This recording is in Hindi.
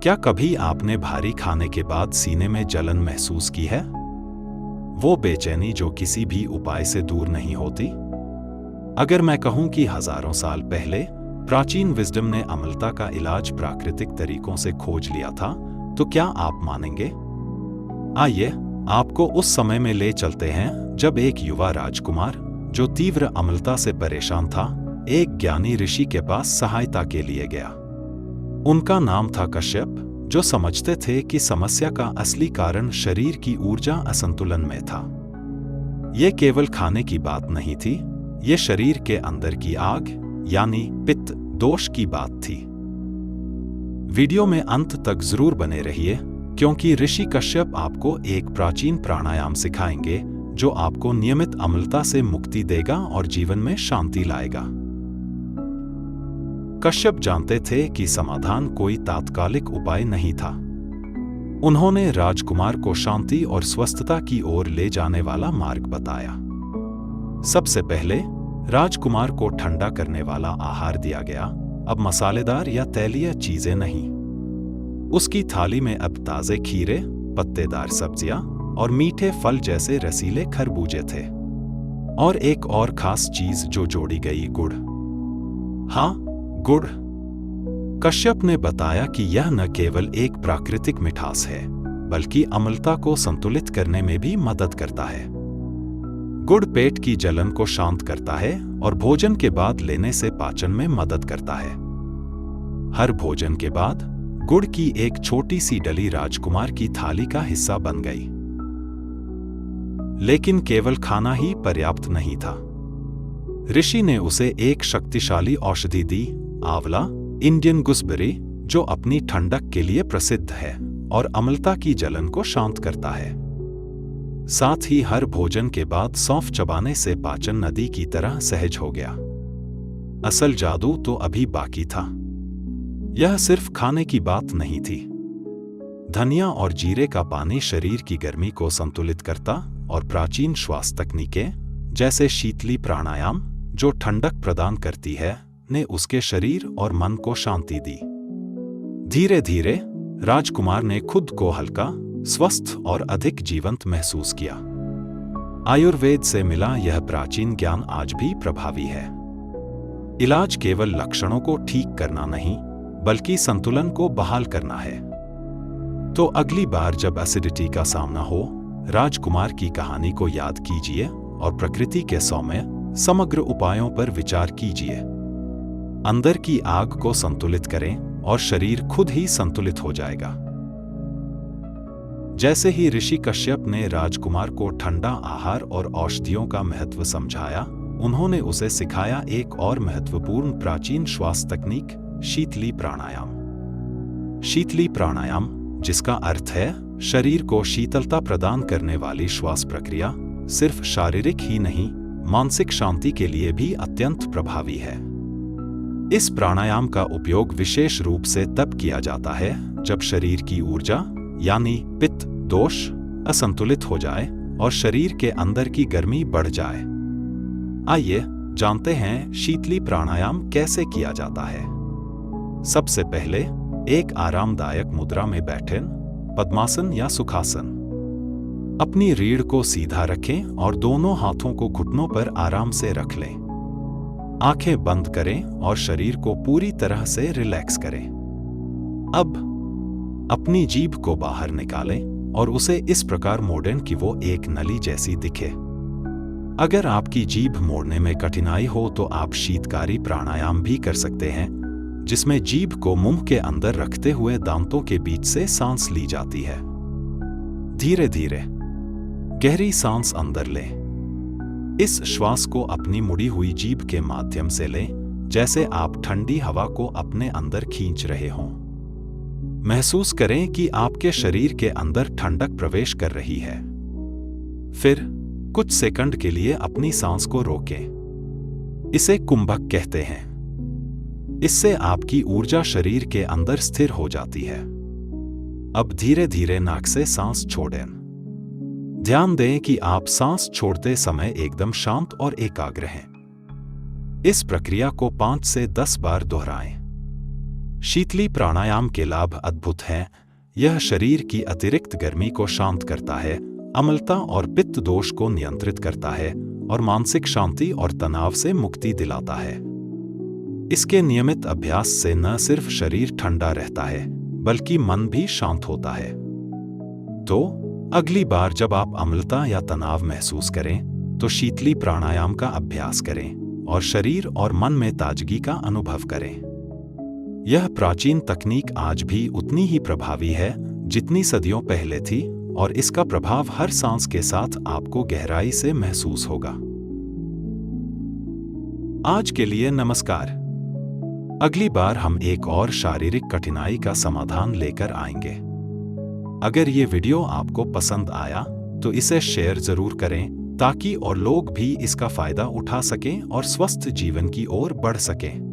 क्या कभी आपने भारी खाने के बाद सीने में जलन महसूस की है? वो बेचैनी जो किसी भी उपाय से दूर नहीं होती। अगर मैं कहूं कि हजारों साल पहले प्राचीन विजडम ने अम्लता का इलाज प्राकृतिक तरीकों से खोज लिया था, तो क्या आप मानेंगे? आइए आपको उस समय में ले चलते हैं जब एक युवा राजकुमार जो तीव्र अम्लता से परेशान था, एक ज्ञानी ऋषि के पास सहायता के लिए गया। उनका नाम था कश्यप, जो समझते थे कि समस्या का असली कारण शरीर की ऊर्जा असंतुलन में था। ये केवल खाने की बात नहीं थी, ये शरीर के अंदर की आग यानी पित्त दोष की बात थी। वीडियो में अंत तक जरूर बने रहिए, क्योंकि ऋषि कश्यप आपको एक प्राचीन प्राणायाम सिखाएंगे जो आपको नियमित अम्लता से मुक्ति देगा और जीवन में शांति लाएगा। कश्यप जानते थे कि समाधान कोई तात्कालिक उपाय नहीं था। उन्होंने राजकुमार को शांति और स्वस्थता की ओर ले जाने वाला मार्ग बताया। सबसे पहले राजकुमार को ठंडा करने वाला आहार दिया गया। अब मसालेदार या तैलीय चीजें नहीं। उसकी थाली में अब ताजे खीरे, पत्तेदार सब्जियां और मीठे फल जैसे रसीले खरबूजे थे। और एक और खास चीज जो जोड़ी गई, गुड़। हाँ, गुड़। कश्यप ने बताया कि यह न केवल एक प्राकृतिक मिठास है, बल्कि अम्लता को संतुलित करने में भी मदद करता है। गुड़ पेट की जलन को शांत करता है और भोजन के बाद लेने से पाचन में मदद करता है। हर भोजन के बाद गुड़ की एक छोटी सी डली राजकुमार की थाली का हिस्सा बन गई। लेकिन केवल खाना ही पर्याप्त नहीं था। ऋषि ने उसे एक शक्तिशाली औषधि दी, आंवला, इंडियन गुसबेरी, जो अपनी ठंडक के लिए प्रसिद्ध है और अम्लता की जलन को शांत करता है। साथ ही हर भोजन के बाद सौंफ चबाने से पाचन नदी की तरह सहज हो गया। असल जादू तो अभी बाकी था। यह सिर्फ खाने की बात नहीं थी। धनिया और जीरे का पानी शरीर की गर्मी को संतुलित करता और प्राचीन श्वास तकनीकें जैसे शीतली प्राणायाम, जो ठंडक प्रदान करती है, ने उसके शरीर और मन को शांति दी। धीरे धीरे राजकुमार ने खुद को हल्का, स्वस्थ और अधिक जीवंत महसूस किया। आयुर्वेद से मिला यह प्राचीन ज्ञान आज भी प्रभावी है। इलाज केवल लक्षणों को ठीक करना नहीं, बल्कि संतुलन को बहाल करना है। तो अगली बार जब एसिडिटी का सामना हो, राजकुमार की कहानी को याद कीजिए और प्रकृति के सौम्य, समग्र उपायों पर विचार कीजिए। अंदर की आग को संतुलित करें और शरीर खुद ही संतुलित हो जाएगा। जैसे ही ऋषि कश्यप ने राजकुमार को ठंडा आहार और औषधियों का महत्व समझाया, उन्होंने उसे सिखाया एक और महत्वपूर्ण प्राचीन श्वास तकनीक, शीतली प्राणायाम। शीतली प्राणायाम, जिसका अर्थ है शरीर को शीतलता प्रदान करने वाली श्वास प्रक्रिया, सिर्फ शारीरिक ही नहीं, मानसिक शांति के लिए भी अत्यंत प्रभावी है। इस प्राणायाम का उपयोग विशेष रूप से तब किया जाता है जब शरीर की ऊर्जा यानी पित्त दोष असंतुलित हो जाए और शरीर के अंदर की गर्मी बढ़ जाए। आइए जानते हैं शीतली प्राणायाम कैसे किया जाता है। सबसे पहले एक आरामदायक मुद्रा में बैठें, पद्मासन या सुखासन। अपनी रीढ़ को सीधा रखें और दोनों हाथों को घुटनों पर आराम से रख लें। आंखें बंद करें और शरीर को पूरी तरह से रिलैक्स करें। अब अपनी जीभ को बाहर निकालें और उसे इस प्रकार मोड़ें कि वो एक नली जैसी दिखे। अगर आपकी जीभ मोड़ने में कठिनाई हो तो आप शीतकारी प्राणायाम भी कर सकते हैं, जिसमें जीभ को मुंह के अंदर रखते हुए दांतों के बीच से सांस ली जाती है। धीरे धीरे गहरी सांस अंदर लें। इस श्वास को अपनी मुड़ी हुई जीभ के माध्यम से लें, जैसे आप ठंडी हवा को अपने अंदर खींच रहे हों। महसूस करें कि आपके शरीर के अंदर ठंडक प्रवेश कर रही है। फिर कुछ सेकंड के लिए अपनी सांस को रोकें। इसे कुंभक कहते हैं। इससे आपकी ऊर्जा शरीर के अंदर स्थिर हो जाती है। अब धीरे धीरे नाक से सांस छोड़ें। ध्यान दें कि आप सांस छोड़ते समय एकदम शांत और एकाग्र हैं। इस प्रक्रिया को 5 से 10 बार दोहराएं। शीतली प्राणायाम के लाभ अद्भुत हैं। यह शरीर की अतिरिक्त गर्मी को शांत करता है, अम्लता और पित्त दोष को नियंत्रित करता है और मानसिक शांति और तनाव से मुक्ति दिलाता है। इसके नियमित अभ्यास से न सिर्फ शरीर ठंडा रहता है, बल्कि मन भी शांत होता है। तो अगली बार जब आप अम्लता या तनाव महसूस करें, तो शीतली प्राणायाम का अभ्यास करें और शरीर और मन में ताजगी का अनुभव करें। यह प्राचीन तकनीक आज भी उतनी ही प्रभावी है जितनी सदियों पहले थी, और इसका प्रभाव हर सांस के साथ आपको गहराई से महसूस होगा। आज के लिए नमस्कार। अगली बार हम एक और शारीरिक कठिनाई का समाधान लेकर आएंगे। अगर ये वीडियो आपको पसंद आया तो इसे शेयर जरूर करें, ताकि और लोग भी इसका फायदा उठा सकें और स्वस्थ जीवन की ओर बढ़ सकें।